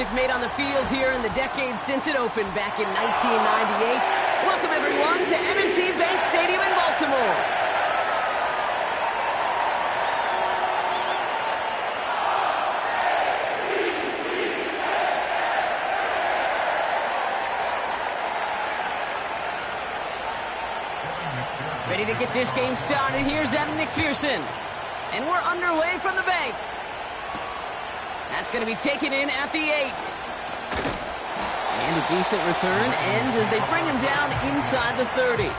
magic made on the field here in the decade since it opened back in 1998. Welcome, everyone, to M&T Bank Stadium in Baltimore. Ready to get this game started. Here's Evan McPherson. And we're underway from the bank. That's going to be taken in at the 8. And a decent return ends as they bring him down inside the 30.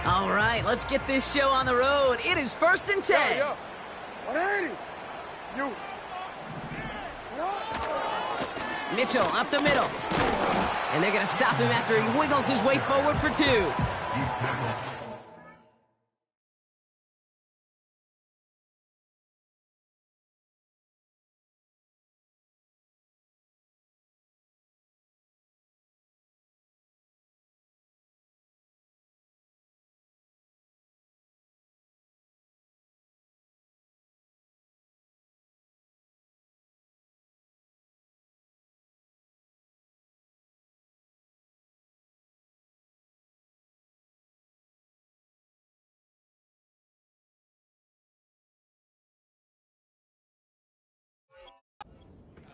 All right, let's get this show on the road. It is 1st and 10. Yo. 180. You. Mitchell up the middle. And they're going to stop him after he wiggles his way forward for 2.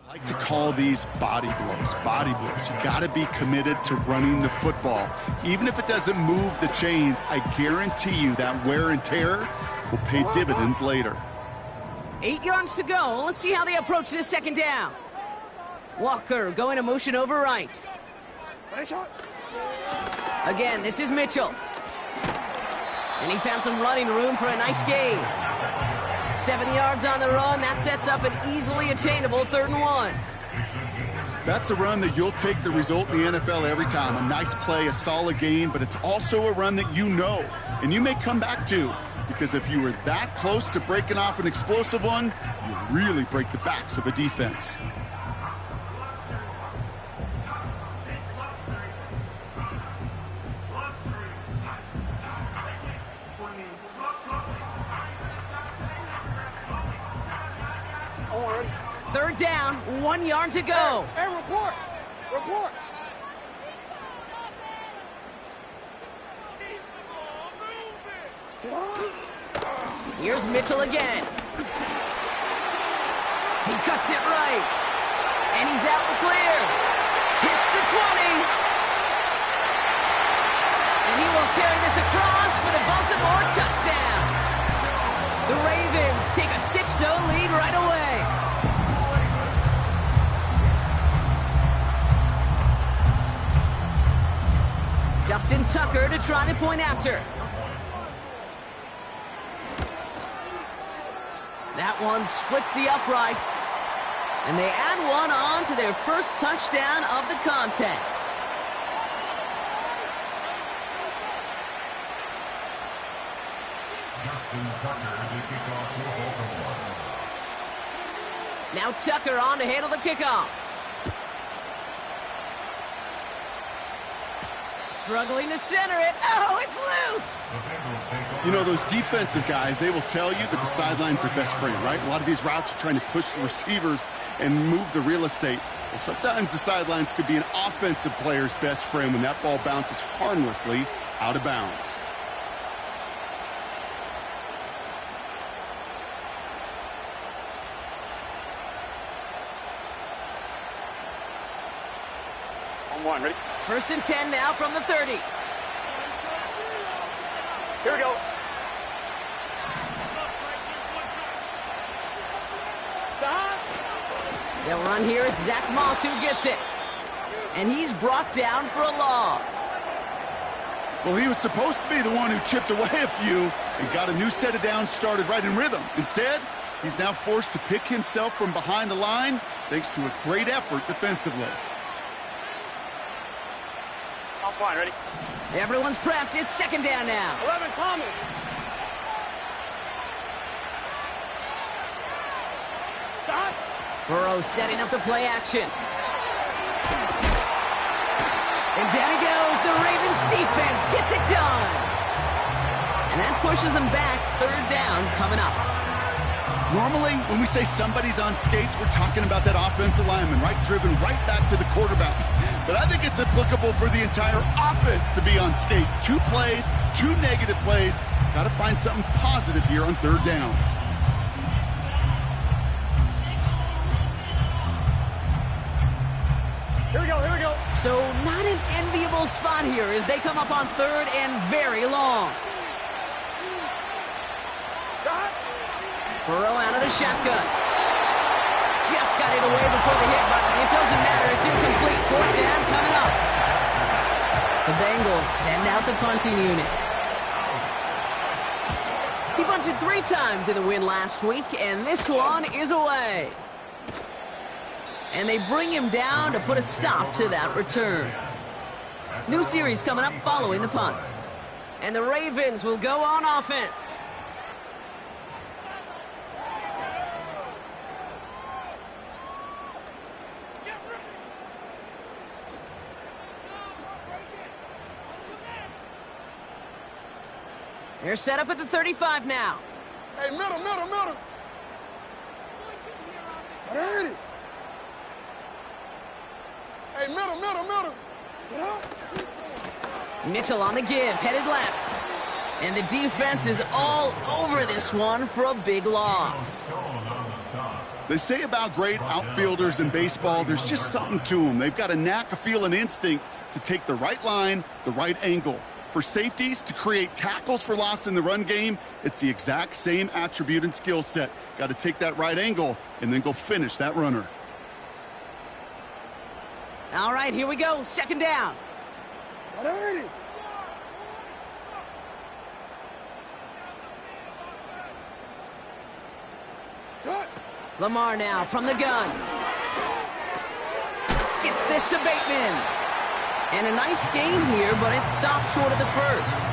I like to call these body blows. Body blows. You got to be committed to running the football. Even if it doesn't move the chains, I guarantee you that wear and tear will pay dividends later. 8 yards to go. Let's see how they approach this 2nd down. Walker going to motion over right. Again, this is Mitchell. And he found some running room for a nice gain. 7 yards on the run. That sets up an easily attainable 3rd and 1. That's a run that you'll take the result in the NFL every time. A nice play, a solid gain, but it's also a run that you know, and you may come back to, because if you were that close to breaking off an explosive one, you really break the backs of a defense. Third down, 1 yard to go. Hey, report. Report. Here's Mitchell again. He cuts it right. And he's out the clear. Hits the 20. And he will carry this across for the Baltimore touchdown. The Ravens take a 6-0 lead right away. Justin Tucker to try the point after. That one splits the uprights. And they add one on to their first touchdown of the contest. Now Tucker on to handle the kickoff. Struggling to center it. Oh, it's loose! You know, those defensive guys, they will tell you that the sidelines are best frame, right? A lot of these routes are trying to push the receivers and move the real estate. Well, sometimes the sidelines could be an offensive player's best frame when that ball bounces harmlessly out of bounds. On 1, ready? 1st and 10 now from the 30. Here we go. They'll run here. It's Zach Moss who gets it. And he's brought down for a loss. Well, he was supposed to be the one who chipped away a few and got a new set of downs started right in rhythm. Instead, he's now forced to pick himself from behind the line thanks to a great effort defensively. I'm fine, ready? Everyone's prepped. It's 2nd down now. 11, Thomas. Burrow setting up the play action. And down he goes. The Ravens defense gets it done. And that pushes them back. Third down coming up. Normally, when we say somebody's on skates, we're talking about that offensive lineman, right? Driven right back to the quarterback. But I think it's applicable for the entire offense to be on skates. 2 plays, 2 negative plays. Got to find something positive here on third down. Here we go, here we go. So not an enviable spot here as they come up on third and very long. Burrow out of the shotgun. Just got it away before the hit button. It doesn't matter. It's incomplete. Fourth down coming up. The Bengals send out the punting unit. He punted 3 times in the win last week, and this one is away. And they bring him down to put a stop to that return. New series coming up following the punt. And the Ravens will go on offense. They're set up at the 35 now. Hey, middle. Ready. Hey, middle. Mitchell on the give, headed left. And the defense is all over this one for a big loss. They say about great outfielders in baseball, there's just something to them. They've got a knack, a feel, and instinct to take the right line, the right angle. For safeties to create tackles for loss in the run game, it's the exact same attribute and skill set. Got to take that right angle and then go finish that runner. All right, here we go. Second down. Whatever it is. Lamar now from the gun. Gets this to Bateman. And a nice game here, but it stopped short of the first.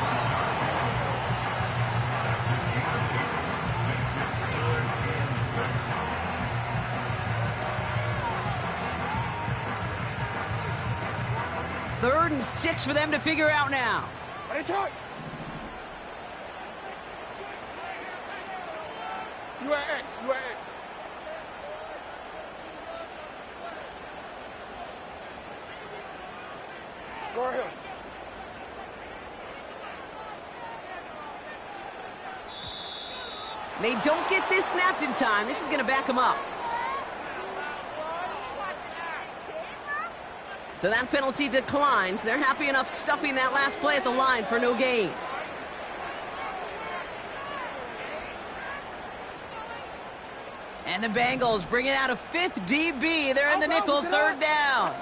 Third and 6 for them to figure out now. You at X. Go ahead. They don't get this snapped in time. This is going to back them up. So that penalty declines. They're happy enough stuffing that last play at the line for no gain. And the Bengals bring it out a 5th DB. They're in the nickel, third down.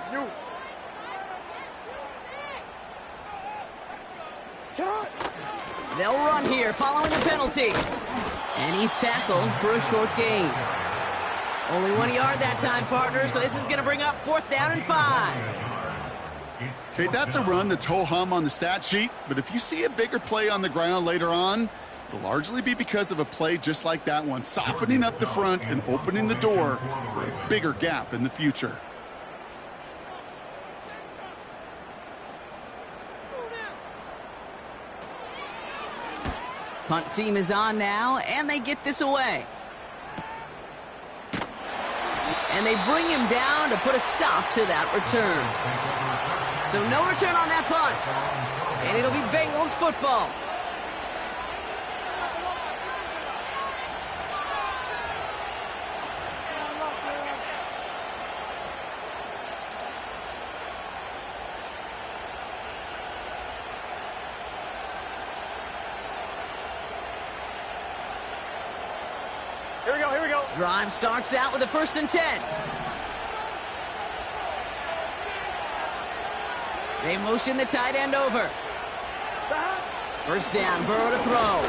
They'll run here following the penalty. And he's tackled for a short gain. Only 1 yard that time, partner, so this is going to bring up 4th down and 5. Okay, that's a run that's ho-hum on the stat sheet, but if you see a bigger play on the ground later on, it'll largely be because of a play just like that one, softening up the front and opening the door for a bigger gap in the future. Punt team is on now, and they get this away. And they bring him down to put a stop to that return. So no return on that punt. And it'll be Bengals football. Here we go. Drive starts out with a 1st and 10. They motion the tight end over. First down, Burrow to throw.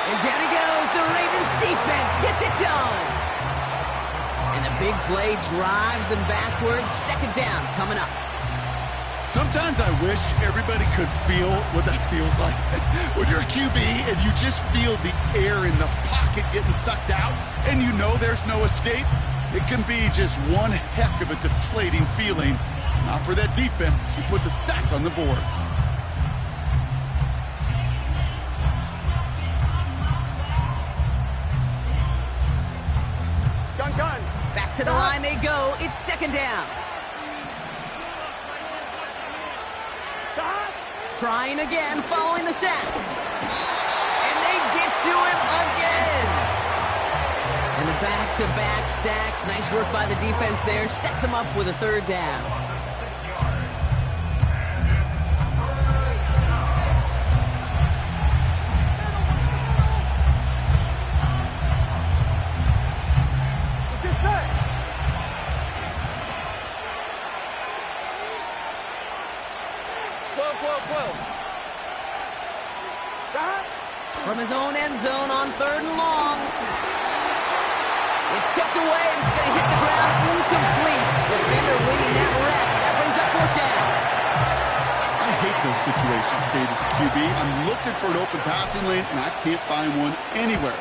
And down he goes. The Ravens defense gets it done. And the big play drives them backwards. Second down coming up. Sometimes I wish everybody could feel what that feels like. When you're a QB and you just feel the air in the pocket getting sucked out and you know there's no escape, It can be just one heck of a deflating feeling. Not for that defense, who puts a sack on the board. Gun. Back to the line they go. It's second down. Trying again, following the sack. And they get to him again. And the back-to-back sacks. Nice work by the defense there. Sets him up with a third down. From his own end zone on third and long. It's tipped away and it's going to hit the ground incomplete. Defender winning that rep. That brings up fourth down. I hate those situations, Cade, as a QB. I'm looking for an open passing lane, and I can't find one anywhere.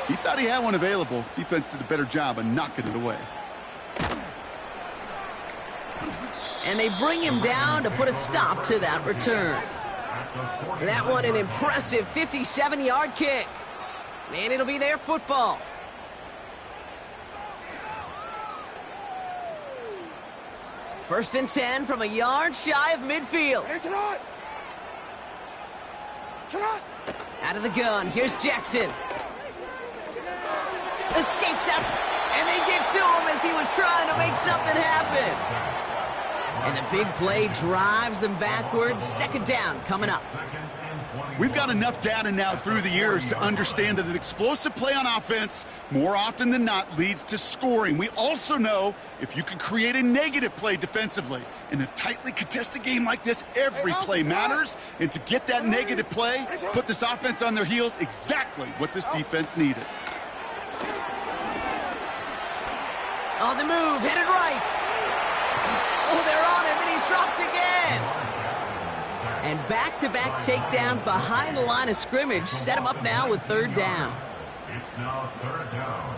He thought he had one available. Defense did a better job of knocking it away. And they bring him down to put a stop to that return. For that one, an impressive 57-yard kick. And it'll be their football. First and 10 from a yard shy of midfield. Out of the gun, here's Jackson. Escaped up, and they get to him as he was trying to make something happen. And the big play drives them backwards. Second down coming up. We've got enough data now through the years to understand that an explosive play on offense, more often than not, leads to scoring. We also know if you can create a negative play defensively. In a tightly contested game like this, every play matters. And to get that negative play, put this offense on their heels, exactly what this defense needed. On the move, headed right. Oh, they're on him, and he's dropped again. And back-to-back takedowns behind the line of scrimmage set him up now with third down. It's now third down.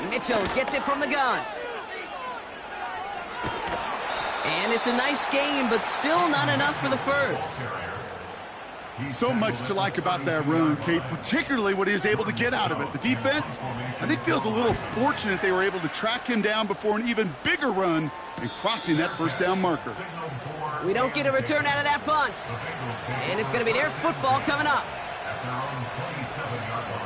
Mitchell gets it from the gun. And it's a nice game, but still not enough for the first. So much to like about that run, Kate, particularly what he was able to get out of it. The defense, I think, feels a little fortunate they were able to track him down before an even bigger run and crossing that first down marker. We don't get a return out of that punt. And it's going to be their football coming up. At their own 27-yard line.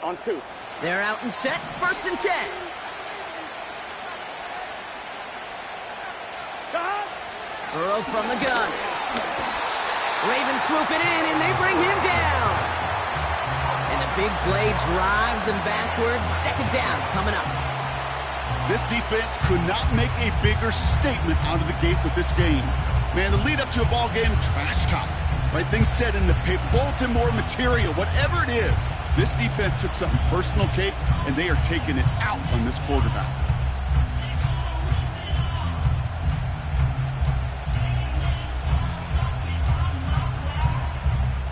On 2. They're out and set. First and 10. Burrow from the gun. Ravens swooping in, and they bring him down. And the big play drives them backwards. Second down coming up. This defense could not make a bigger statement out of the gate with this game. Man, the lead up to a ball game, trash talk. Right things said in the paper, bulletin board material, whatever it is. This defense took something personal, Kate, and they are taking it out on this quarterback.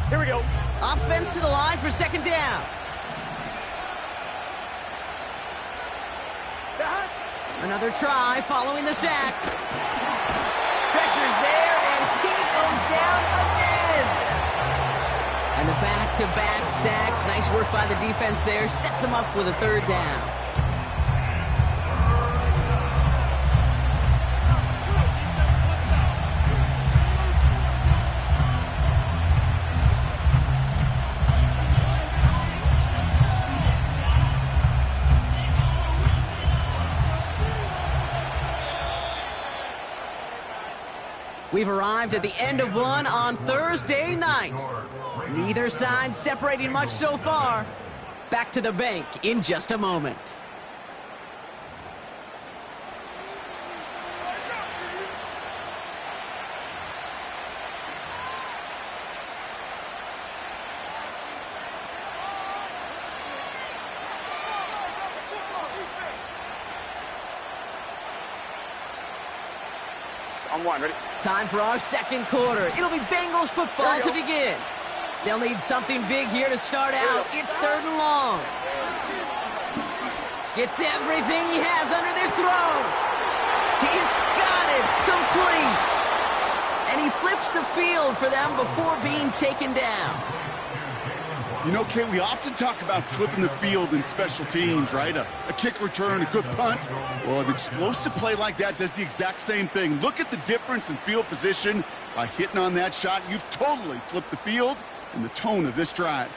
Here we go. Offense to the line for second down. Another try following the sack. Pressure's there, and he goes down again. And the back-to-back sacks. Nice work by the defense there. Sets him up with a third down. We've arrived at the end of one on Thursday night. Neither side separating much so far. Back to the bank in just a moment. On one, ready? Time for our second quarter. It'll be Bengals football to begin. They'll need something big here to start out. It's 3rd and long. Gets everything he has under this throw. He's got it. Complete. And he flips the field for them before being taken down. You know, Kate, we often talk about flipping the field in special teams, right? A kick return, a good punt. Well, an explosive play like that does the exact same thing. Look at the difference in field position. By hitting on that shot, you've totally flipped the field and the tone of this drive.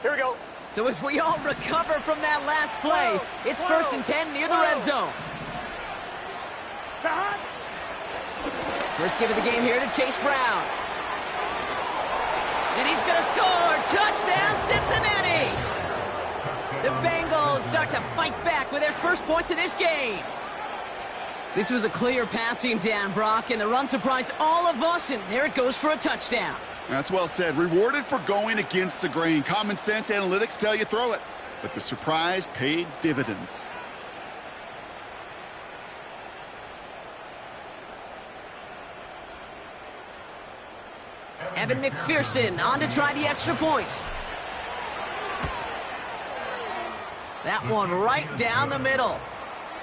Here we go. So as we all recover from that last play, it's 1st and 10 near the red zone. First give of the game here to Chase Brown. And he's going to score. Touchdown, Cincinnati! The Bengals start to fight back with their first points of this game. This was a clear passing down, Brock, and the run surprised all of us, and there it goes for a touchdown. That's well said. Rewarded for going against the grain. Common sense analytics tell you throw it, but the surprise paid dividends. Evan McPherson on to try the extra point. That one right down the middle.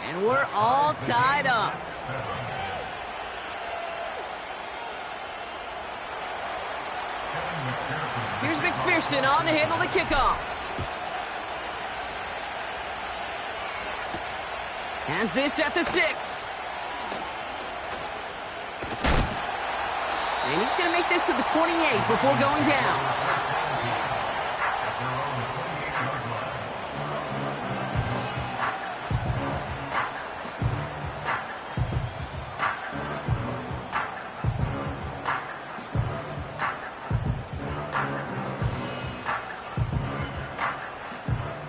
And we're all tied up. Here's McPherson on to handle the kickoff. Has this at the 6. And he's going to make this to the 28 before going down.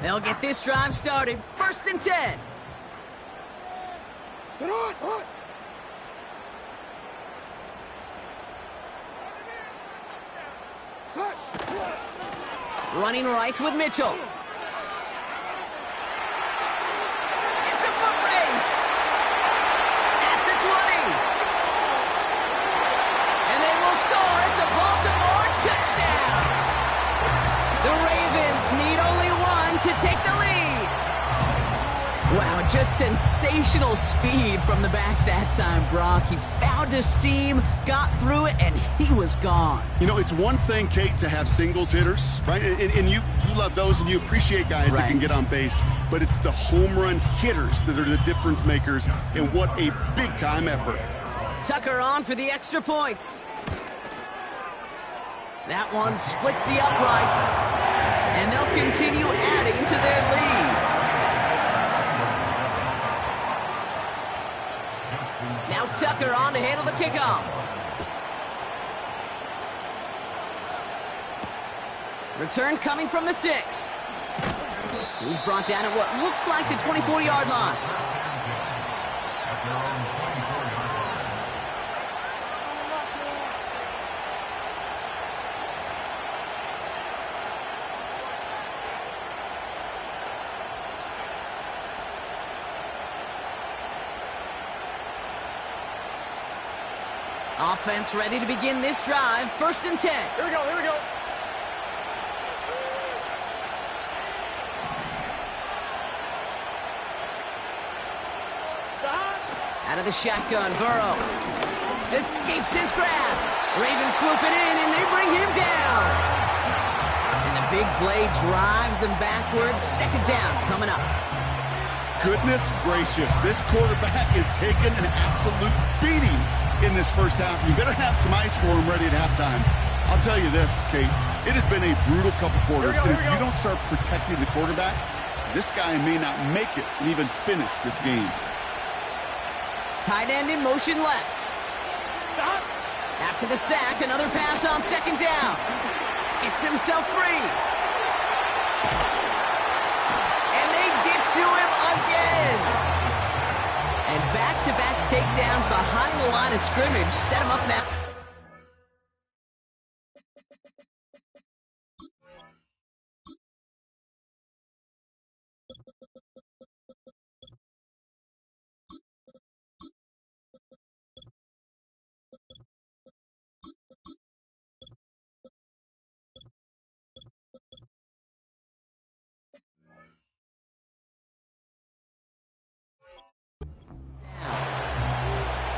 They'll get this drive started. 1st and 10. Running right with Mitchell. It's a foot race. At the 20. And they will score. It's a Baltimore touchdown. The Ravens need only one to take the lead. Wow, just sensational speed from the back that time, Brock. He found a seam, got through it, and he was gone. You know, it's one thing, Kate, to have singles hitters, right? And you love those and you appreciate guys that can get on base. But it's the home run hitters that are the difference makers, and what a big-time effort. Tucker on for the extra point. That one splits the uprights, and they'll continue adding to their lead. Now Tucker on to handle the kickoff. Return coming from the 6. He's brought down at what looks like the 24-yard line. Offense ready to begin this drive. 1st and 10. Here we go, here we go. Out of the shotgun, Burrow escapes his grab. Ravens swooping in, and they bring him down. And the big play drives them backwards. 2nd down coming up. Goodness gracious, this quarterback is taking an absolute beating in this first half. You better have some ice for him ready at halftime. I'll tell you this, Kate, it has been a brutal couple quarters, and if you don't start protecting the quarterback, this guy may not make it and even finish this game. Tight end in motion left. Stop. After the sack, another pass on second down. Gets himself free. And they get to him again. And back-to-back takedowns behind the line of scrimmage set him up now.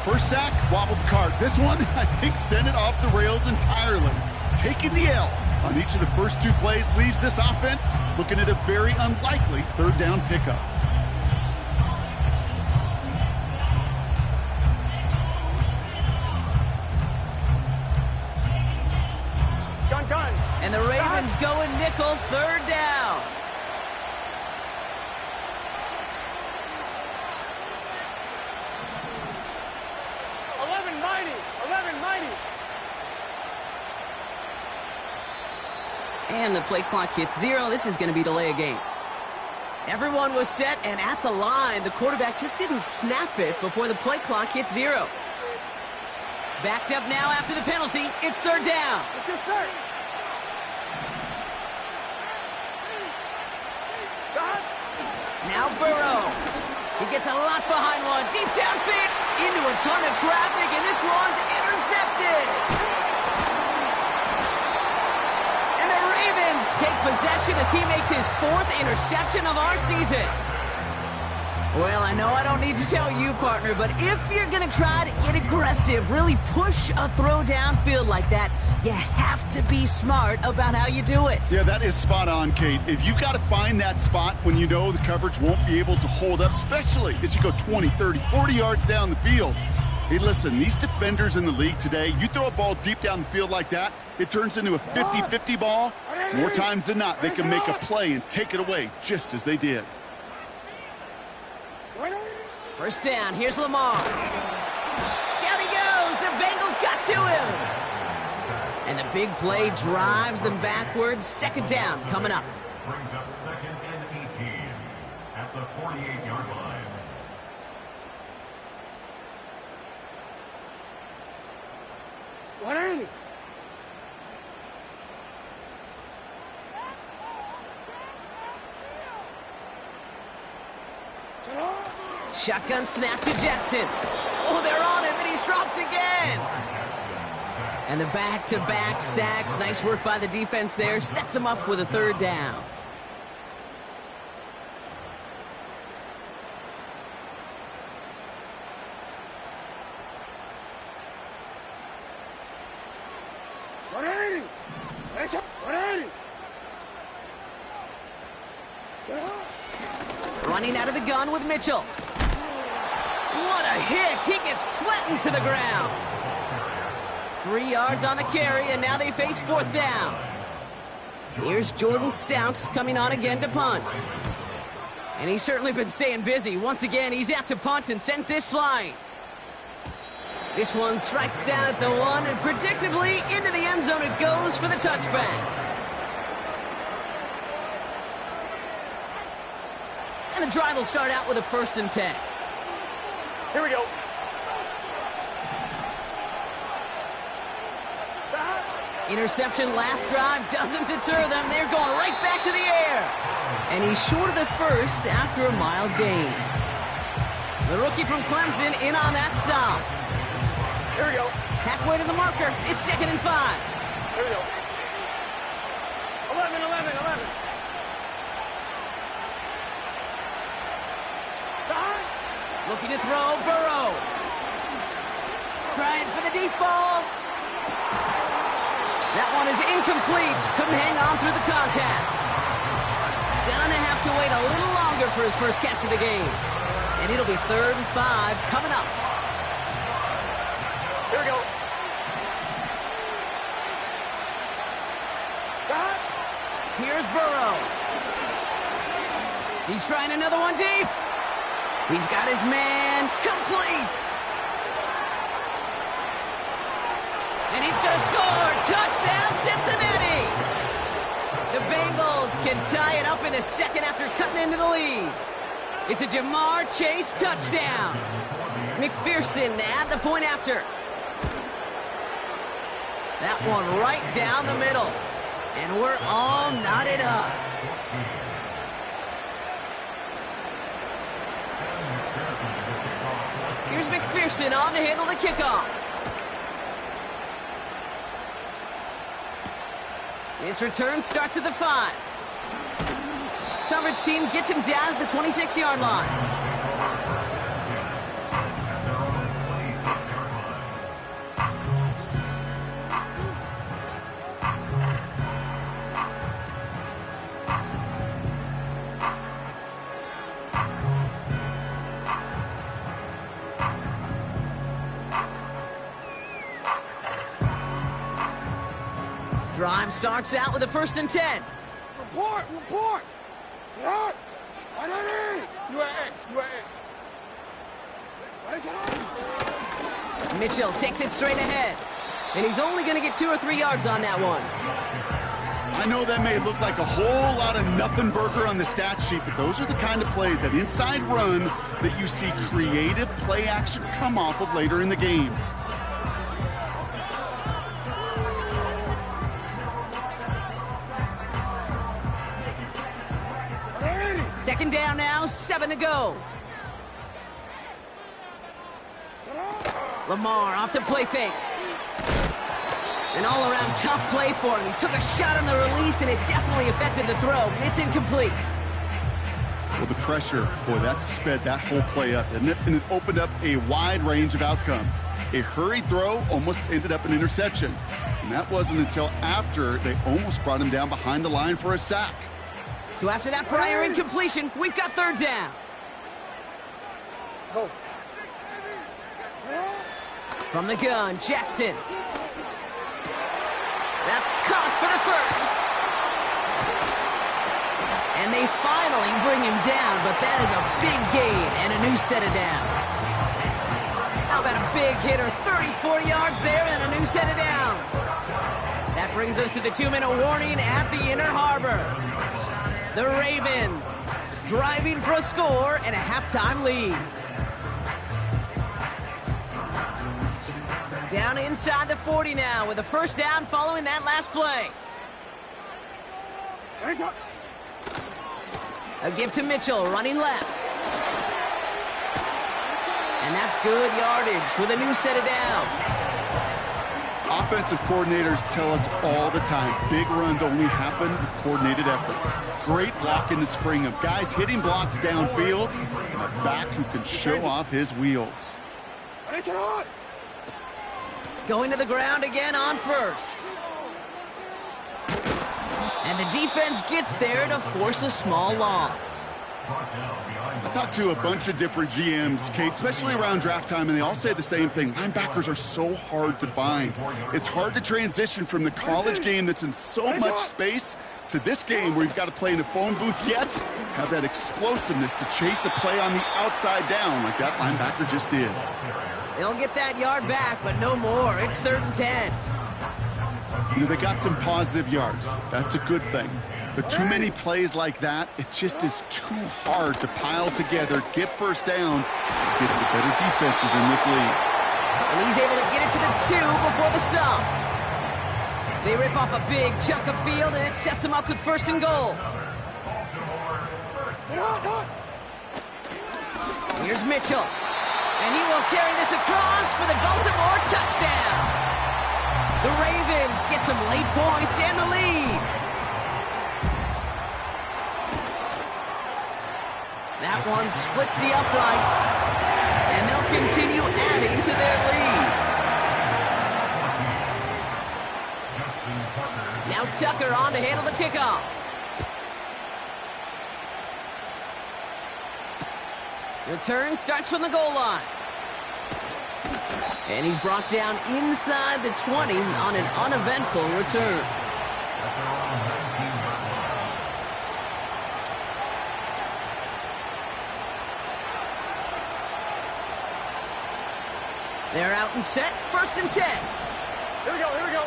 First sack, wobbled the cart. This one, I think, sent it off the rails entirely. Taking the L on each of the first two plays leaves this offense looking at a very unlikely third down pickup. Gun. And the Ravens go in nickel, third down. And the play clock hits 0. This is going to be delay a game. Everyone was set, and at the line, the quarterback just didn't snap it before the play clock hit 0. Backed up now after the penalty. It's third down. Now Burrow. He gets a lot behind one. Deep downfield. Into a ton of traffic, and this one's intercepted. And the Ravens take possession as he makes his 4th interception of our season. Well, I know I don't need to tell you, partner, but if you're going to try to get aggressive, really push a throw downfield like that, you have to be smart about how you do it. Yeah, that is spot on, Kate. If you've got to find that spot when you know the coverage won't be able to hold up, especially as you go 20, 30, 40 yards down the field. Hey, listen, these defenders in the league today, you throw a ball deep down the field like that, it turns into a 50-50 ball. More times than not, they can make a play and take it away just as they did. First down, here's Lamar. Down he goes, the Bengals got to him. And the big play drives them backwards. Second down coming up. Brings up 2nd and 18 at the 48-yard line. What are you? Shotgun snap to Jackson. Oh, they're on him, and he's dropped again. And the back-to-back sacks. Nice work by the defense there. Sets him up with a third down. Running out of the gun with Mitchell. What a hit! He gets flattened to the ground. 3 yards on the carry, and now they face 4th down. Here's Jordan Stouts coming on again to punt. And he's certainly been staying busy. Once again, he's out to punt and sends this flying. This one strikes down at the 1, and predictably into the end zone it goes for the touchback. And the drive will start out with a 1st and 10. Here we go. Interception last drive doesn't deter them. They're going right back to the air. And he's short of the 1st after a mild gain. The rookie from Clemson in on that stop. Here we go. Halfway to the marker. It's 2nd and 5. Here we go. 11. Looking to throw, Burrow. Trying for the deep ball. That one is incomplete. Couldn't hang on through the contact. Gonna have to wait a little longer for his first catch of the game. And it'll be 3rd and 5 coming up. Here we go. Here's Burrow. He's trying another one deep. He's got his man complete. And he's going to score. Touchdown, Cincinnati. The Bengals can tie it up in the second after cutting into the lead. It's a Jamar Chase touchdown. McPherson at the point after. That one right down the middle. And we're all knotted up. Here's McPherson on to handle the kickoff. His return starts at the 5. Coverage team gets him down at the 26-yard line. Drive starts out with a 1st and 10. Report! Sit out! Mitchell takes it straight ahead. And he's only going to get 2 or 3 yards on that one. I know that may look like a whole lot of nothing burger on the stat sheet, but those are the kind of plays, that inside run, that you see creative play action come off of later in the game. Second down now, 7 to go. Lamar off the play fake. An all-around tough play for him. He took a shot on the release, and it definitely affected the throw. It's incomplete. Well, the pressure, boy, that sped that whole play up, didn't it? And it opened up a wide range of outcomes. A hurried throw almost ended up an interception. And that wasn't until after they almost brought him down behind the line for a sack. So after that prior incompletion, we've got 3rd down. Go. From the gun, Jackson. That's caught for the 1st. And they finally bring him down, but that is a big gain and a new set of downs. How about a big hitter, 30-40 yards there and a new set of downs. That brings us to the 2-minute warning at the Inner Harbor. The Ravens driving for a score and a halftime lead. Down inside the 40 now with a 1st down following that last play. A give to Mitchell, running left. And that's good yardage with a new set of downs. Offensive coordinators tell us all the time, big runs only happen with coordinated efforts. Great blocking to spring them. Guys hitting blocks downfield, and a back who can show off his wheels. Going to the ground again on 1st. And the defense gets there to force a small loss. I talked to a bunch of different GMs, Kate, especially around draft time, and they all say the same thing. Linebackers are so hard to find. It's hard to transition from the college game that's in so much space to this game where you've got to play in a phone booth, yet have that explosiveness to chase a play on the outside down like that linebacker just did. They'll get that yard back, but no more. It's 3rd and 10. You know, they got some positive yards. That's a good thing. But too many plays like that, it just is too hard to pile together, get 1st downs against the better defenses in this league. And he's able to get it to the 2 before the stop. They rip off a big chunk of field, and it sets them up with 1st and goal. Here's Mitchell. And he will carry this across for the Baltimore touchdown. The Ravens get some late points and the lead. That one splits the uprights, and they'll continue adding to their lead. Now Tucker on to handle the kickoff. Return starts from the goal line. And he's brought down inside the 20 on an uneventful return. They're out and set, 1st and 10. Here we go, here we go.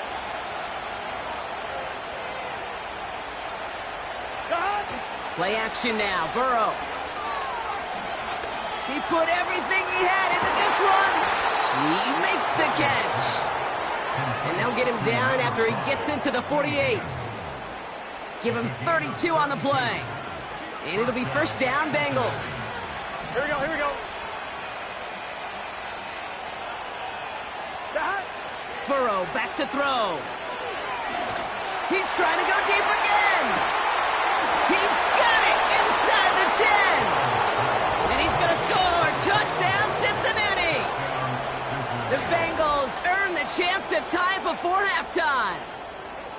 Cut. Play action now, Burrow. He put everything he had into this one. He makes the catch. And they'll get him down after he gets into the 48. Give him 32 on the play. And it'll be 1st down, Bengals. Here we go, here we go. Cut. Burrow back to throw. He's trying to go deep again. He's got it inside the 10. And he's going to score. Touchdown, Cincinnati. The Bengals earn the chance to tie before halftime.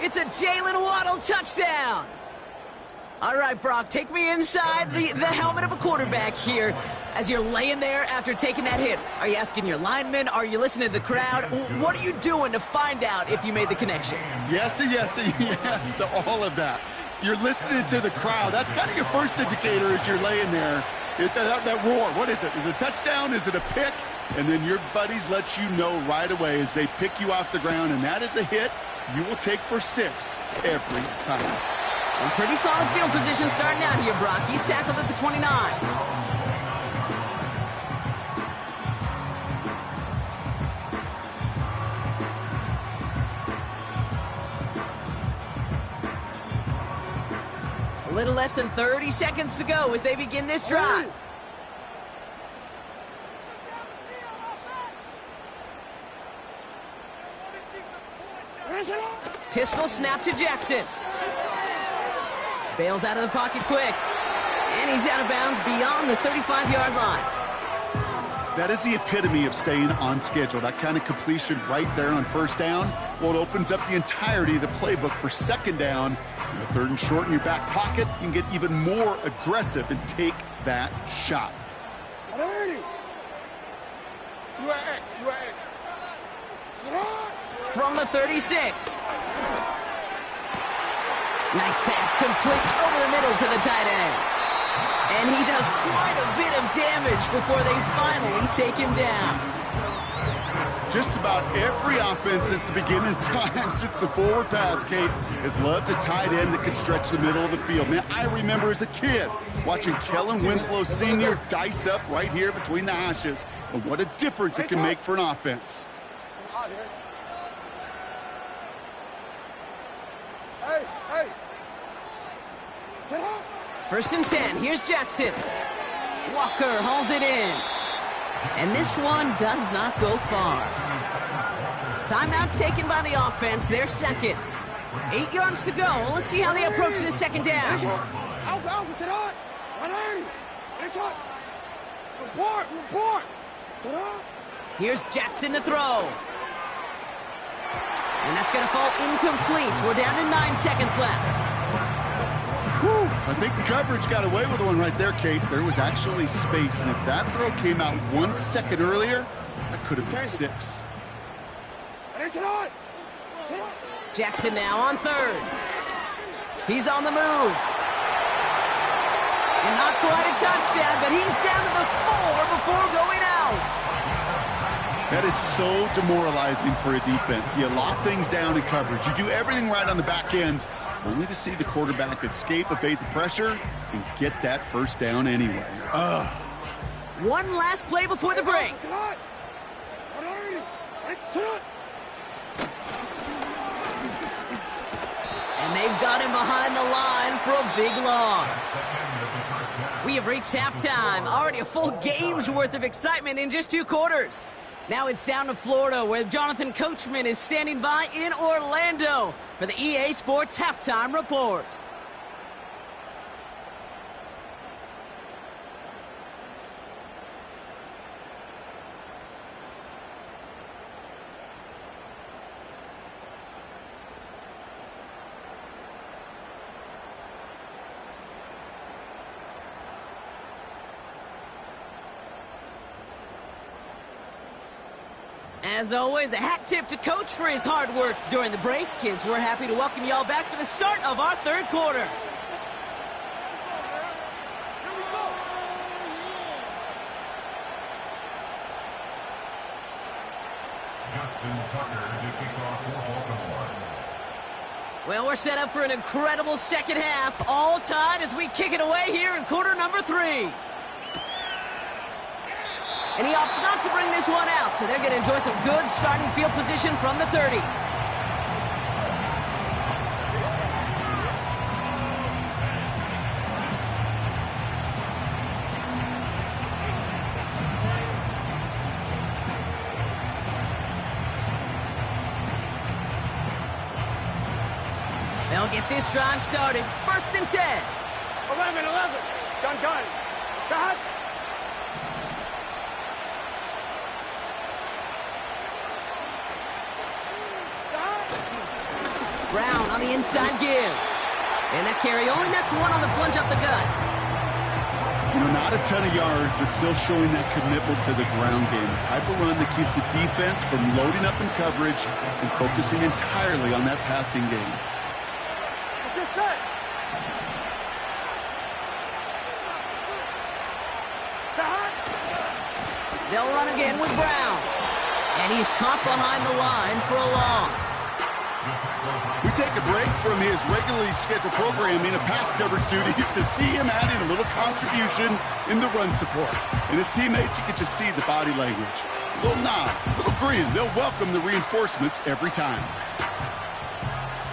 It's a Jalen Waddle touchdown. All right, Brock, take me inside the helmet of a quarterback here as you're laying there after taking that hit. Are you asking your linemen? Are you listening to the crowd? What are you doing to find out if you made the connection? Yes, and yes, and yes to all of that. You're listening to the crowd. That's kind of your first indicator as you're laying there. That roar, what is it? Is it a touchdown? Is it a pick? And then your buddies let you know right away as they pick you off the ground, and that is a hit you will take for 6 every time. And pretty solid field position starting out here, Brock. He's tackled at the 29. A little less than 30 seconds to go as they begin this drive. Pistol snap to Jackson. Bails out of the pocket quick. And he's out of bounds beyond the 35-yard line. That is the epitome of staying on schedule. That kind of completion right there on 1st down. Well, it opens up the entirety of the playbook for 2nd down. And a 3rd and short in your back pocket. You can get even more aggressive and take that shot. From the 36. Nice pass complete over the middle to the tight end. And he does quite a bit of damage before they finally take him down. Just about every offense since the beginning of time, since the forward pass, Kate, has loved a tight end that can stretch the middle of the field. Man, I remember as a kid watching Kellen Winslow Sr. dice up right here between the hashes. And what a difference it can make for an offense. Hey. 1st and 10. Here's Jackson. Walker hauls it in. And this one does not go far. Timeout taken by the offense. Their 2nd. 8 yards to go. Let's see how they approach this 2nd down. Here's Jackson to throw. And that's going to fall incomplete. We're down to 9 seconds left. Whew. I think the coverage got away with one right there, Kate. There was actually space, and if that throw came out 1 second earlier, that could have been 6. Jackson now on 3rd. He's on the move. And not quite a touchdown, but he's down to the 4 before going out. That is so demoralizing for a defense. You lock things down in coverage. You do everything right on the back end, only to see the quarterback escape, evade the pressure, and get that 1st down anyway. Ugh. One last play before the break. And they've got him behind the line for a big loss. We have reached halftime. Already a full game's worth of excitement in just 2 quarters. Now it's down to Florida, where Jonathan Coachman is standing by in Orlando for the EA Sports Halftime Report. As always, a hat tip to Coach for his hard work during the break, as we're happy to welcome y'all back for the start of our 3rd quarter. Well, we're set up for an incredible second half. All tied as we kick it away here in quarter number 3. And he opts not to bring this one out, so they're going to enjoy some good starting field position from the 30. They'll get this drive started. 1st and 10. 11. Gun. Cut. Brown on the inside give. And that carry only nets 1 on the plunge up the gut. You know, not a ton of yards, but still showing that commitment to the ground game. The type of run that keeps the defense from loading up in coverage and focusing entirely on that passing game. They'll run again with Brown. And he's caught behind the line for a loss. We take a break from his regularly scheduled programming of pass coverage duties to see him adding a little contribution in the run support. And his teammates, you can just see the body language. A little nod, a little grin. They'll welcome the reinforcements every time.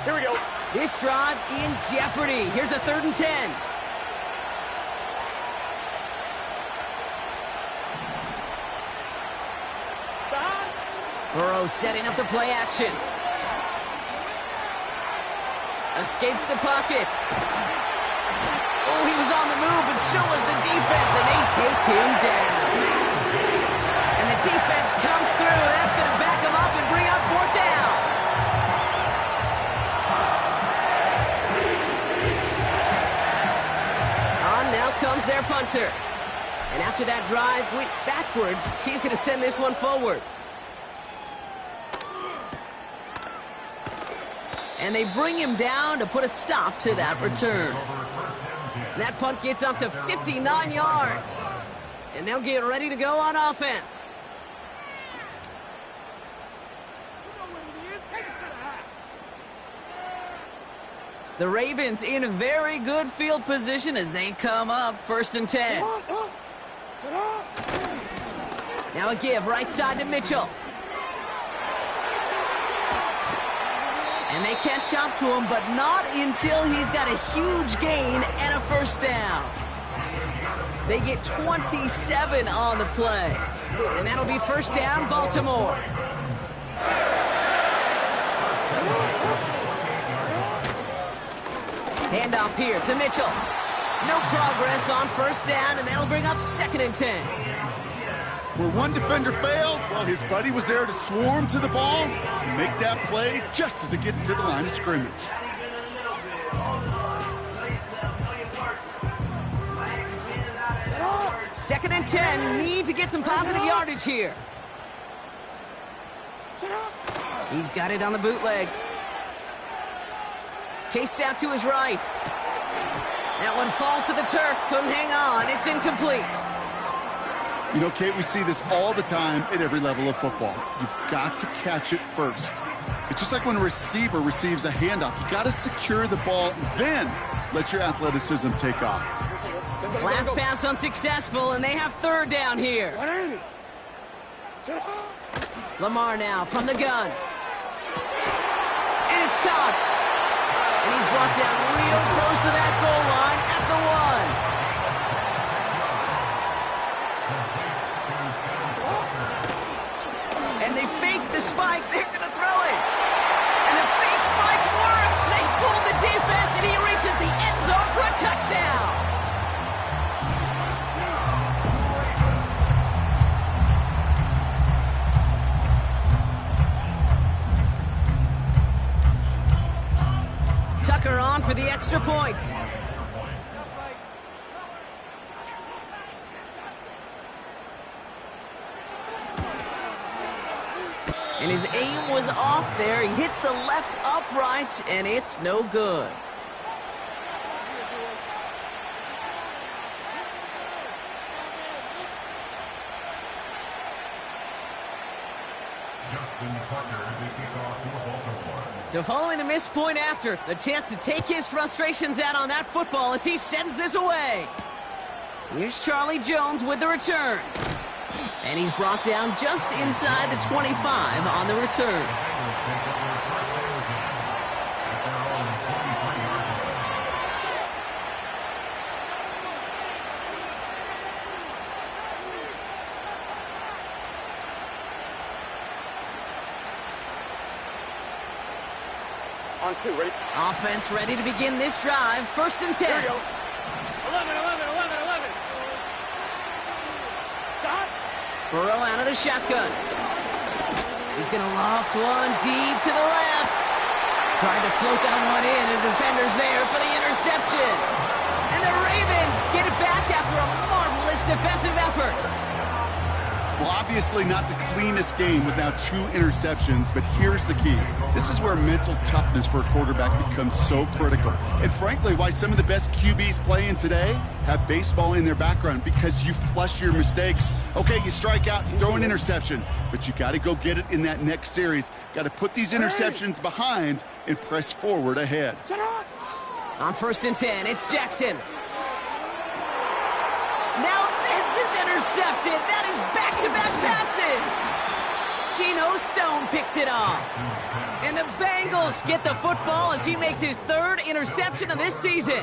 Here we go. This drive in jeopardy. Here's a 3rd and 10. Burrow setting up the play action. Escapes the pocket. Oh, he was on the move, but so was the defense, and they take him down. And the defense comes through. That's going to back him up and bring up 4th down. On now comes their punter. And after that drive went backwards, he's going to send this one forward. And they bring him down to put a stop to that return. That punt gets up to 59 yards. And they'll get ready to go on offense. The Ravens in a very good field position as they come up 1st and 10. Now a give right side to Mitchell. And they catch up to him, but not until he's got a huge gain and a 1st down. They get 27 on the play. And that'll be 1st down, Baltimore. Handoff here to Mitchell. No progress on 1st down, and that'll bring up 2nd and 10. Where one defender failed, well, his buddy was there to swarm to the ball and make that play just as it gets to the line of scrimmage. Second and 10, need to get some positive yardage here. He's got it on the bootleg. Chased out to his right. That one falls to the turf, couldn't hang on, it's incomplete. You know, Kate, we see this all the time at every level of football. You've got to catch it first. It's just like when a receiver receives a handoff. You've got to secure the ball, then let your athleticism take off. Last pass unsuccessful, and they have 3rd down here. Lamar now from the gun. And it's caught. And he's brought down real close to that goal line at the 1. And they fake the spike. They're going to throw it. And the fake spike works. They pull the defense, and he reaches the end zone for a touchdown. Tucker on for the extra point. And his aim was off there. He hits the left upright, and it's no good. So following the missed point after, the chance to take his frustrations out on that football as he sends this away. Here's Charlie Jones with the return. And he's brought down just inside the 25 on the return. On 2, ready? Offense ready to begin this drive. 1st and 10. Here we go. 11. Stop. Burrow out of the shotgun. He's going to loft one deep to the left. Trying to float that one in, and defender's there for the interception. And the Ravens get it back after a marvelous defensive effort. Well, obviously not the cleanest game with now 2 interceptions, but here's the key. This is where mental toughness for a quarterback becomes so critical. And frankly, why some of the best QBs playing today have baseball in their background, because you flush your mistakes. Okay, you strike out, you throw an interception, but you got to go get it in that next series. Got to put these interceptions behind and press forward ahead. On 1st and 10, it's Jackson. Now this is intercepted. That is back-to-back passes. Geno Stone picks it off. And the Bengals get the football as he makes his 3rd interception of this season.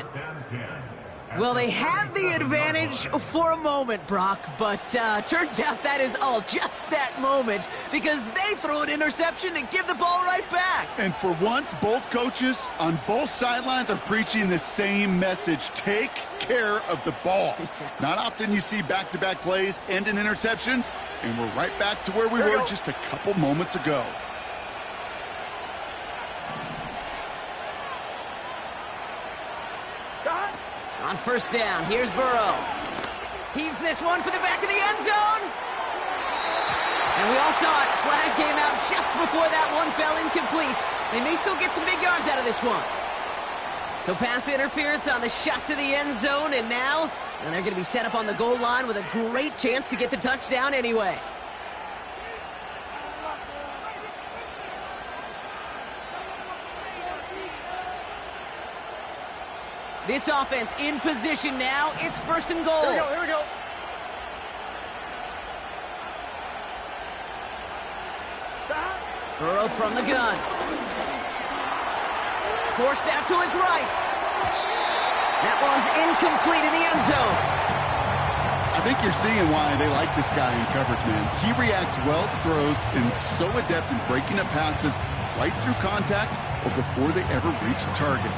Well, they have the advantage for a moment, Brock, but turns out that is all just that moment, because they throw an interception and give the ball right back. And for once, both coaches on both sidelines are preaching the same message. Take care of the ball. Not often you see back-to-back plays end in interceptions, and we're right back to where we were just a couple moments ago. On 1st down, here's Burrow. Heaves this one for the back of the end zone. And we all saw it. Flag came out just before that one fell incomplete. They may still get some big yards out of this one. So pass interference on the shot to the end zone, and now they're going to be set up on the goal line with a great chance to get the touchdown anyway. This offense in position now. It's 1st and goal. Here we go. Stop. Burrow from the gun. Forced out to his right. That one's incomplete in the end zone. I think you're seeing why they like this guy in coverage, man. He reacts well to throws and is so adept in breaking up passes right through contact or before they ever reach the target.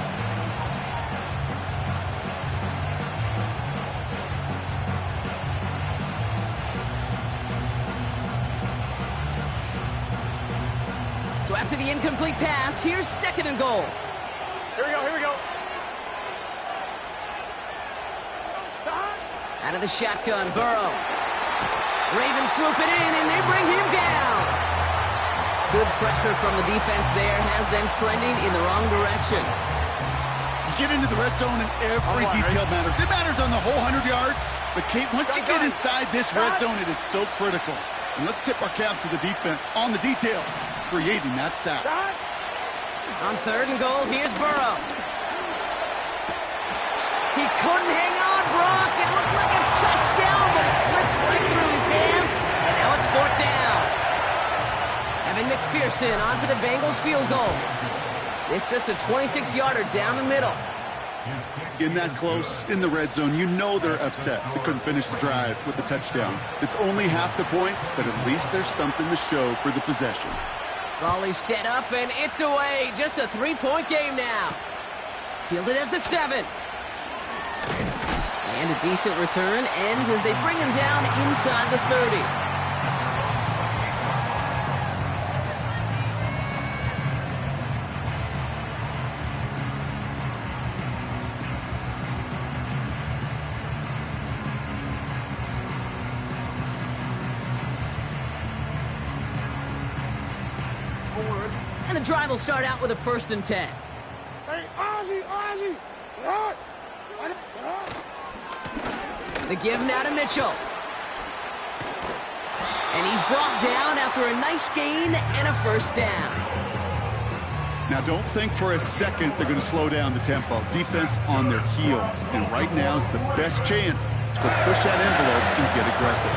So after the incomplete pass, here's 2nd and goal. Here we go. Stop. Out of the shotgun, Burrow. Ravens swoop it in, and they bring him down. Good pressure from the defense there has them trending in the wrong direction. You get into the red zone, and every detail matters. It matters on the whole 100 yards. But, Kate, once you get inside this red zone, it is so critical. And let's tip our cap to the defense on the details, creating that sack. On 3rd and goal, here's Burrow. He couldn't hang on, Brock. It looked like a touchdown, but it slips right through his hands, and now it's 4th down. Evan McPherson on for the Bengals field goal. It's just a 26-yarder down the middle. In that close, in the red zone, you know they're upset. They couldn't finish the drive with the touchdown. It's only half the points, but at least there's something to show for the possession. Ball is set up, and it's away. Just a 3-point game now. Fielded at the 7. And a decent return ends as they bring him down inside the 30. And the drive will start out with a 1st and 10. Hey, Ozzy! Right. The give now to Mitchell. And he's brought down after a nice gain and a first down. Now, don't think for a second they're going to slow down the tempo. Defense on their heels. And right now is the best chance to go push that envelope and get aggressive.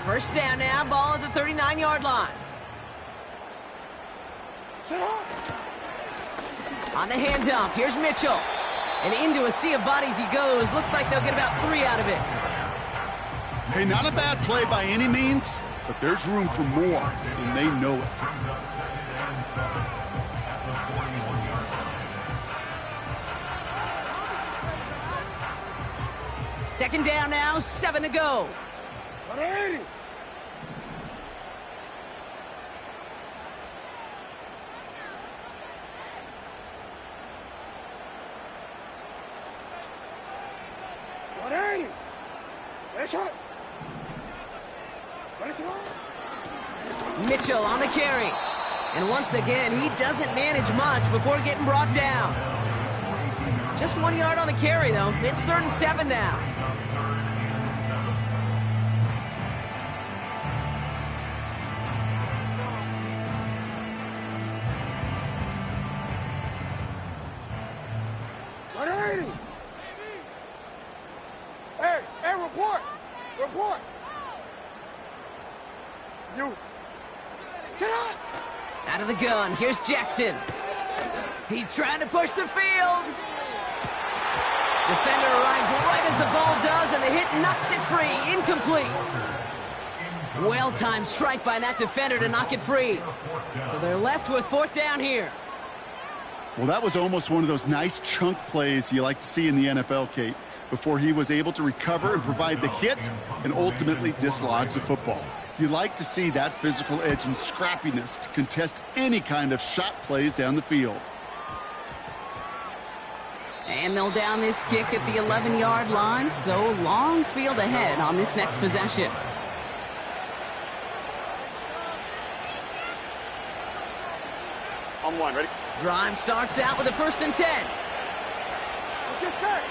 First down now, ball at the 39-yard line. Sit up. On the handoff, here's Mitchell. And into a sea of bodies he goes. Looks like they'll get about 3 out of it. Hey, not a bad play by any means, but there's room for more, and they know it. Second down now, 7 to go. 180. Mitchell on the carry. And once again, he doesn't manage much before getting brought down. Just 1 yard on the carry, though. It's 3rd and 7 now. Hey, report. Report. You. Sit up. Out of the gun, here's Jackson. He's trying to push the field. Defender arrives right as the ball does, and the hit knocks it free. Incomplete. Well-timed strike by that defender to knock it free. So they're left with 4th down here. Well, that was almost one of those nice chunk plays you like to see in the NFL, Kate, before he was able to recover and provide the hit and ultimately dislodge the football. You like to see that physical edge and scrappiness to contest any kind of shot plays down the field. And they'll down this kick at the 11-yard line, so long field ahead on this next possession. On one, ready? Drive starts out with a 1st and 10. What's your set?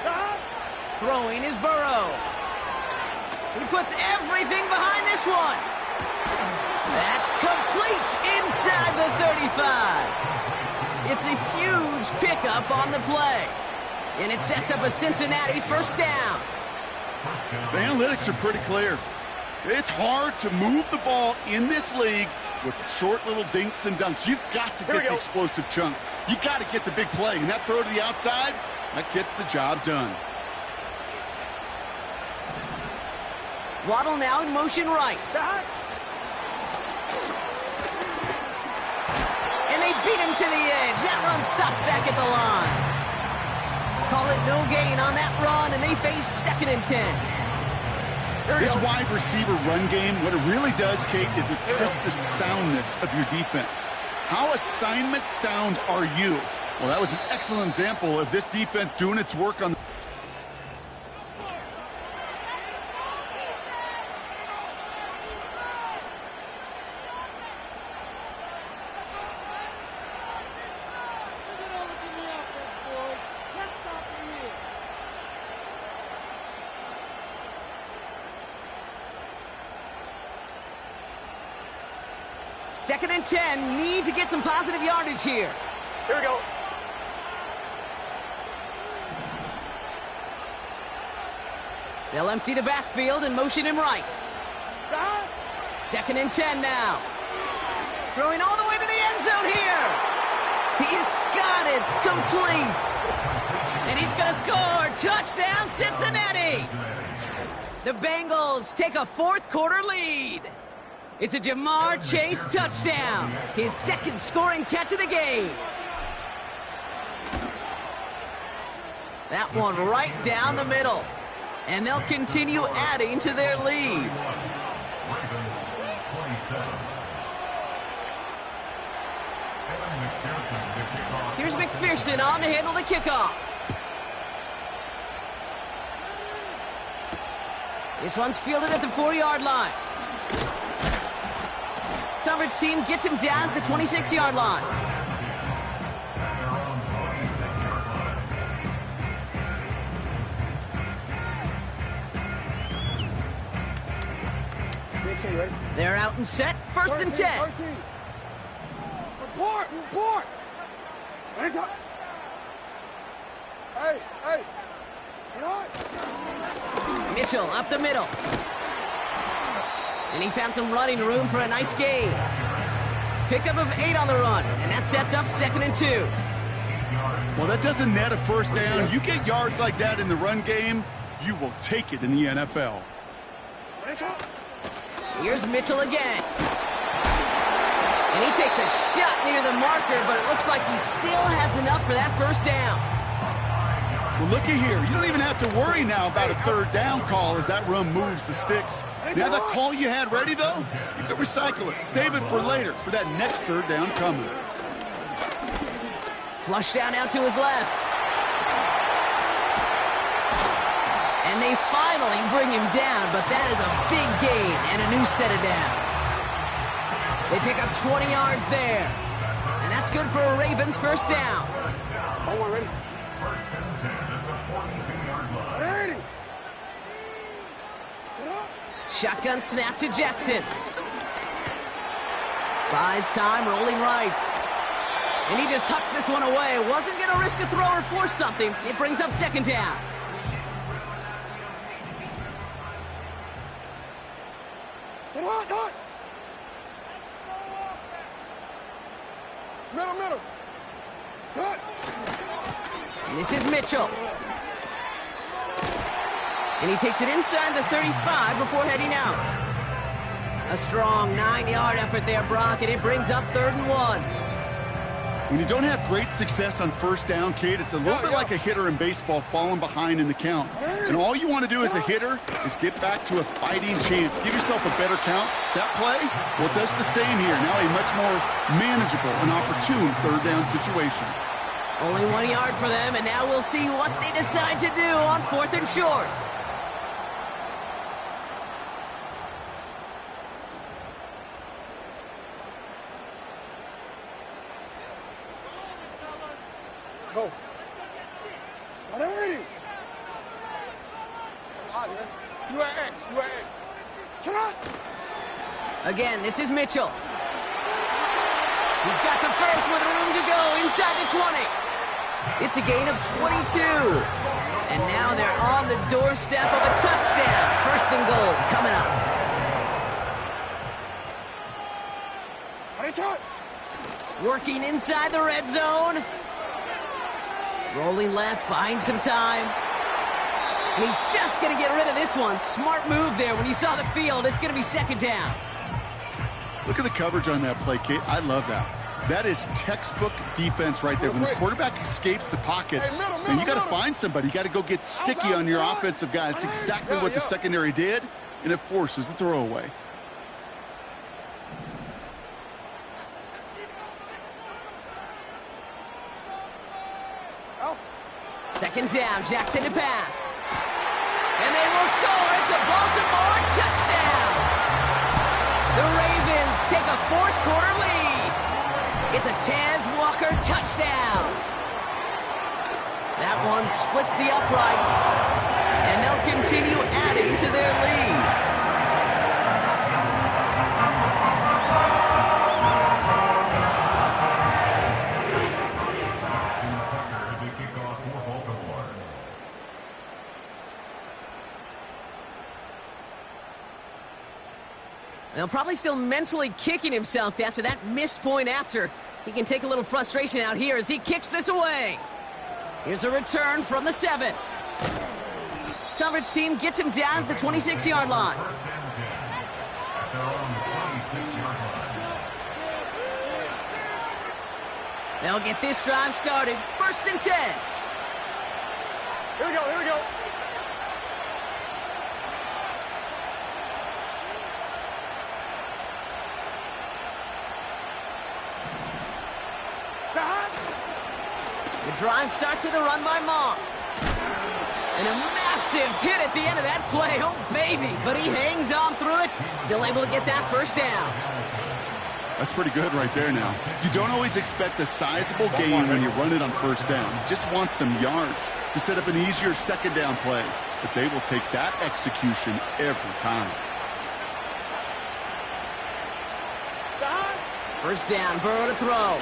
Stop. Throwing is Burrow. He puts everything behind this one. That's complete inside the 35. It's a huge pickup on the play. And it sets up a Cincinnati 1st down. The analytics are pretty clear. It's hard to move the ball in this league with short little dinks and dunks. You've got to get the explosive chunk. You got to get the big play. And that throw to the outside, that gets the job done. Waddle now in motion right. And they beat him to the edge. That run stopped back at the line. Call it no gain on that run, and they face 2nd and 10. This wide receiver run game, what it really does, Kate, is it tests the soundness of your defense. How assignment sound are you? Well, that was an excellent example of this defense doing its work on. Second and 10, need to get some positive yardage here. Here we go. They'll empty the backfield and motion him right. Stop. 2nd and 10 now. Throwing all the way to the end zone here. He's got it complete. And he's going to score. Touchdown, Cincinnati. The Bengals take a 4th quarter lead. It's a Jamar Chase touchdown. His 2nd scoring catch of the game. That one right down the middle. And they'll continue adding to their lead. Here's McPherson on to handle the kickoff. This one's fielded at the 4-yard line. coverage team gets him down at the 26-yard line. They're out and set, first and 10. Report! Hey! Mitchell up the middle. And he found some running room for a nice gain. Pickup of 8 on the run, and that sets up 2nd and 2. Well, that doesn't net a first down. You get yards like that in the run game, you will take it in the NFL. Here's Mitchell again. And he takes a shot near the marker, but it looks like he still has enough for that first down. Well, looky here. You don't even have to worry now about a third down call as that run moves the sticks. Now that call you had ready, though, you can recycle it. Save it for later, for that next third down coming. Flush down out to his left. And they finally bring him down, but that is a big gain and a new set of downs. They pick up 20 yards there. And that's good for a Ravens first down. Oh, we're ready. Ready. Shotgun snap to Jackson. Buys time, rolling right. And he just hucks this one away. Wasn't going to risk a throw or force something. It brings up 2nd down. Middle. Cut. And this is Mitchell. And he takes it inside the 35 before heading out. A strong 9-yard effort there, Brock, and it brings up 3rd and 1. When you don't have great success on first down, Kate, it's a little bit like a hitter in baseball falling behind in the count. And all you want to do as a hitter is get back to a fighting chance. Give yourself a better count. That play, well, it does the same here. Now a much more manageable and opportune third down situation. Only 1 yard for them, and now we'll see what they decide to do on 4th and short. Go. Ready. You at X. Shut up. Again, this is Mitchell. He's got the first with room to go inside the 20. It's a gain of 22. And now they're on the doorstep of a touchdown. 1st and goal coming up. Working inside the red zone. Rolling left, buying some time. And he's just going to get rid of this one. Smart move there. When you saw the field, it's going to be 2nd down. Look at the coverage on that play, Kate. I love that. That is textbook defense right there. When the quarterback escapes the pocket, and you got to find somebody. You got to go get sticky on your offensive guy. That's exactly what the secondary did, and it forces the throwaway. Second down, Jackson to pass. And they will score. It's a Baltimore touchdown. The Ravens take a 4th quarter lead. It's a Taz Walker touchdown. That one splits the uprights. And they'll continue adding to their lead. Now, probably still mentally kicking himself after that missed point after. He can take a little frustration out here as he kicks this away. Here's a return from the 7. Coverage team gets him down at the 26-yard line. They'll get this drive started. 1st and 10. Here we go. The drive starts with a run by Moss. And a massive hit at the end of that play. Oh, baby. But he hangs on through it. Still able to get that first down. That's pretty good right there now. You don't always expect a sizable gain when you run it on first down. You just want some yards to set up an easier second down play. But they will take that execution every time. First down, Burrow to throw.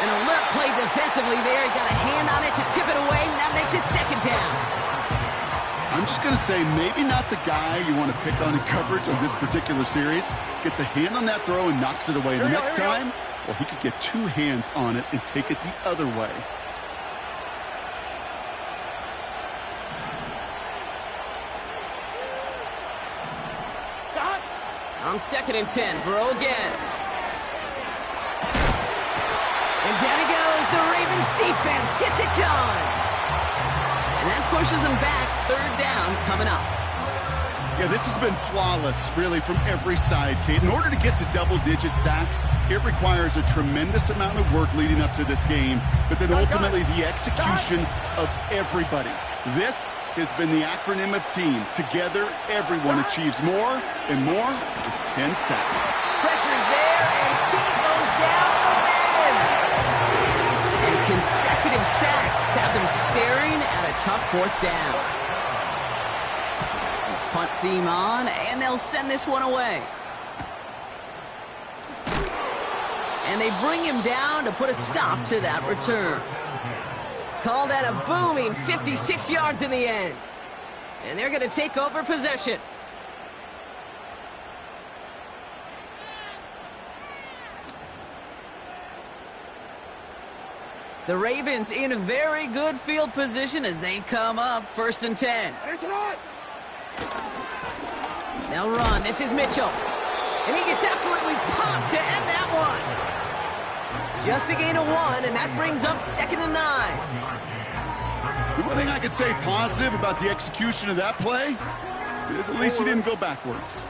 An alert play defensively there. He got a hand on it to tip it away, and that makes it second down. I'm just going to say maybe not the guy you want to pick on in coverage on this particular series. Gets a hand on that throw and knocks it away. The next time, well, he could get two hands on it and take it the other way. On 2nd and 10, Burrow again. And down he goes. The Ravens defense gets it done. And that pushes them back. Third down coming up. Yeah, this has been flawless, really, from every side, Kate. In order to get to double-digit sacks, it requires a tremendous amount of work leading up to this game, but then ultimately the execution of everybody. This has been the acronym of team. Together, everyone achieves more, and more is 10 sacks. Pressure's there, and he goes down again. And consecutive sacks have them staring at a tough fourth down. Punt team on, and they'll send this one away. And they bring him down to put a stop to that return. Call that a booming 56 yards in the end. And they're going to take over possession. The Ravens in a very good field position as they come up 1st and 10. They'll run. This is Mitchell. And he gets absolutely popped to end that one. Just a gain of 1, and that brings up 2nd and 9. The one thing I could say positive about the execution of that play is at least he didn't go backwards.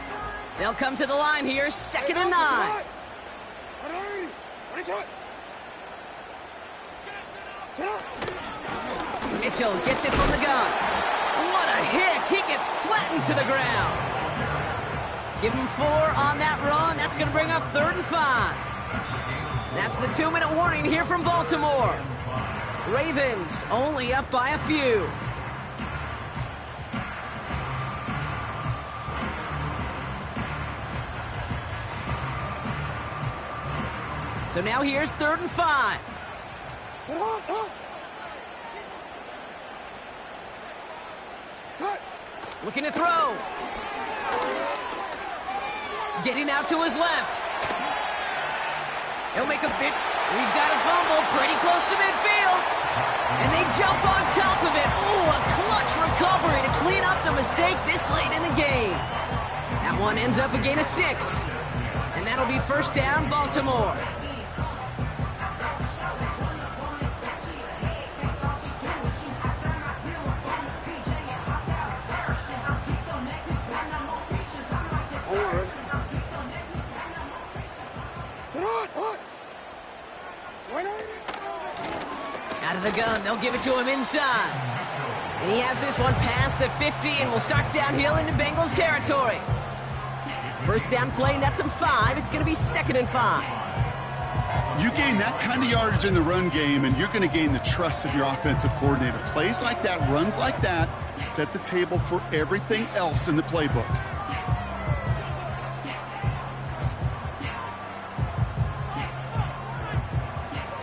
They'll come to the line here, 2nd and 9. Mitchell gets it from the gun. What a hit! He gets flattened to the ground. Give him 4 on that run. That's going to bring up 3rd and 5. That's the 2-minute warning here from Baltimore. Ravens only up by a few. So now here's 3rd and 5. Looking to throw. Getting out to his left. He'll make a bit. We've got a fumble pretty close to midfield. And they jump on top of it. Ooh, a clutch recovery to clean up the mistake this late in the game. That one ends up a gain of 6. And that'll be 1st down, Baltimore. Out of the gun, they'll give it to him inside. And he has this one past the 50 and will start downhill into Bengals territory. 1st down play, nets him 5. It's going to be 2nd and 5. You gain that kind of yardage in the run game, and you're going to gain the trust of your offensive coordinator. Plays like that, runs like that, set the table for everything else in the playbook.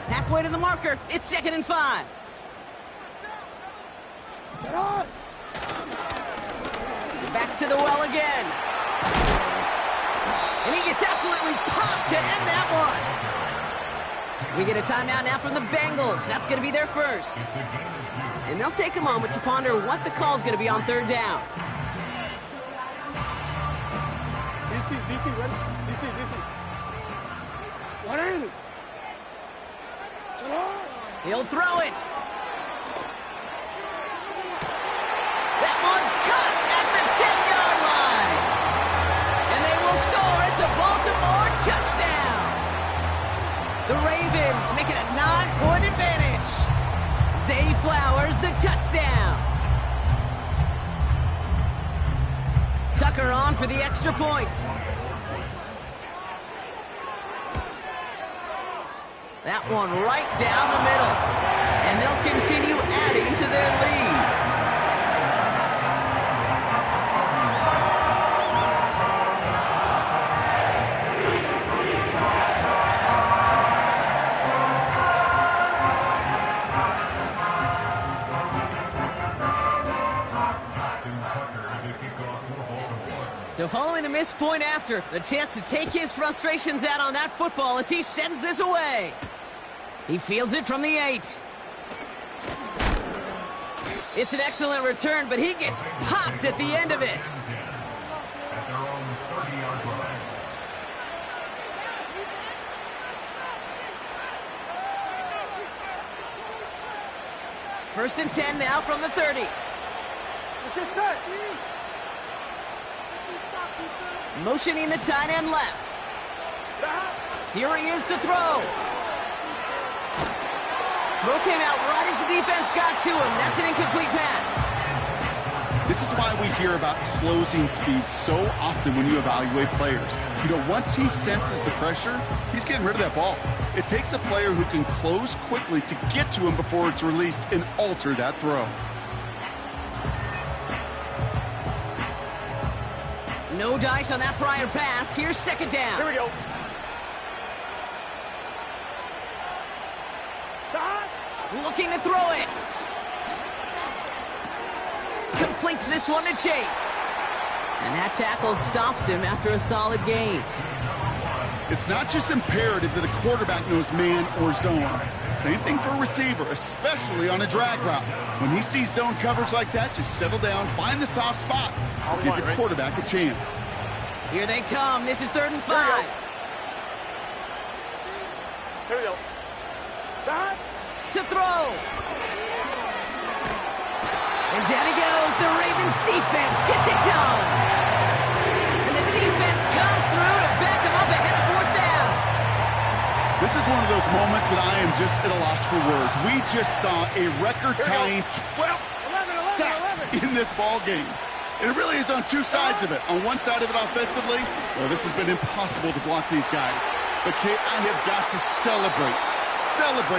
Halfway to the marker, it's 2nd and 5. Back to the well again. And he gets absolutely popped to end that one. We get a timeout now from the Bengals. That's going to be their first. And they'll take a moment to ponder what the call is going to be on 3rd down. DC, ready? DC. What is it? He'll throw it. That one's cut at the 10-yard line. And they will score. It's a Baltimore touchdown. The Ravens make it a 9-point advantage. Zay Flowers, the touchdown. Tucker on for the extra point. That one right down the middle. And they'll continue adding to their lead. So following the missed point after, the chance to take his frustrations out on that football as he sends this away. He fields it from the 8. It's an excellent return, but he gets popped at the end of it. At their own 30-yard line. First and 10 now from the 30. Motioning the tight end left. Here he is to throw. Throw came out right as the defense got to him. That's an incomplete pass. This is why we hear about closing speed so often when you evaluate players. You know, once he senses the pressure, he's getting rid of that ball. It takes a player who can close quickly to get to him before it's released and alter that throw. No dice on that prior pass. Here's second down. Here we go. Looking to throw it. Completes this one to Chase. And that tackle stops him after a solid gain. It's not just imperative that a quarterback knows man or zone. Same thing for a receiver, especially on a drag route. When he sees zone coverage like that, just settle down, find the soft spot. Give your quarterback a chance. Here they come. This is 3rd and 5. Here we go. To throw. And down he goes. The Ravens defense gets it done. And the defense comes through to back him up ahead of 4th down. This is one of those moments that I am just at a loss for words. We just saw a record-tying 12th sack in this ball game. And it really is on two sides of it. On one side of it offensively, well, this has been impossible to block these guys. But, Kate, I have got to celebrate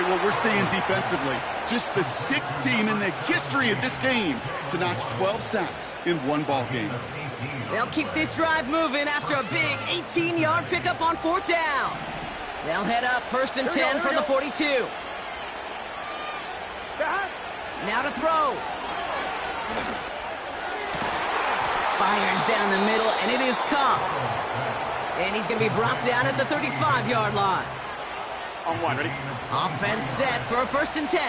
what we're seeing defensively. Just the 6th team in the history of this game to notch 12 sacks in one ball game. They'll keep this drive moving after a big 18-yard pickup on 4th down. They'll head up 1st and 10 from the 42. Now to throw. Fires down the middle, and it is caught. And he's going to be brought down at the 35-yard line. On 1, ready? Offense set for a 1st and 10.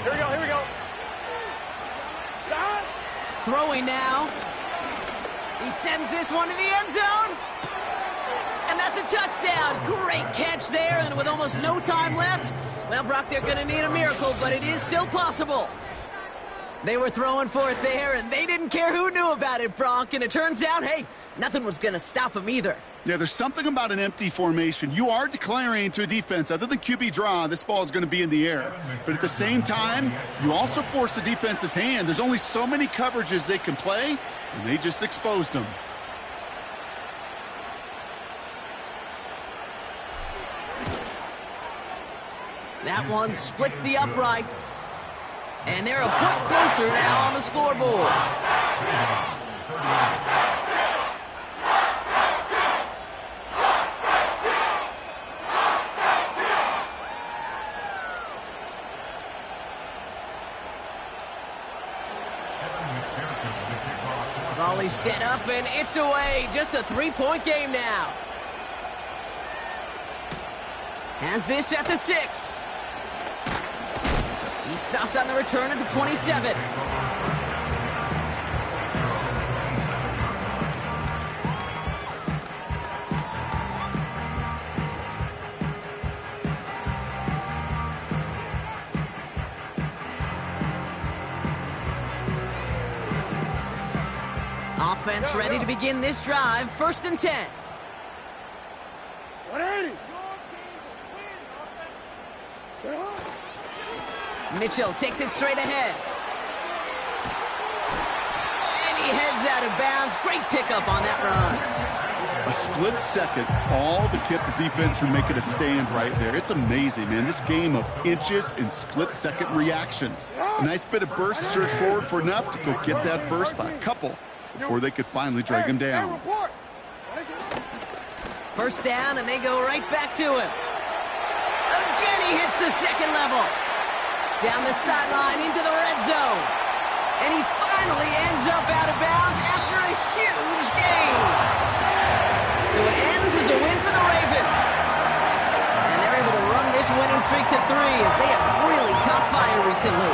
Here we go, here we go. Stop. Throwing now. He sends this one to the end zone. And that's a touchdown. Great catch there, and with almost no time left, well, Brock, they're going to need a miracle, but it is still possible. They were throwing for it there, and they didn't care who knew about it, Brock. And it turns out, hey, nothing was going to stop them either. Yeah, there's something about an empty formation. You are declaring to a defense, other than QB draw, this ball is going to be in the air. But at the same time, you also force the defense's hand. There's only so many coverages they can play, and they just exposed them. That one splits the uprights. And they're a point closer now on the scoreboard. Volley set up, and it's away. Just a 3-point game now. Has this at the 6. He stopped on the return at the 27. Offense ready to begin this drive. 1st and 10. 180. Mitchell takes it straight ahead. And he heads out of bounds. Great pickup on that run. A split second, all that kept the defense from making a stand right there. It's amazing, man. This game of inches and split-second reactions. A nice bit of burst, search forward for enough to go get that first by a couple before they could finally drag him down. First down, and they go right back to him. Again, he hits the second level. Down the sideline into the red zone. And he finally ends up out of bounds after a huge gain. So it ends as a win for the Ravens. And they're able to run this winning streak to 3 as they have really caught fire recently.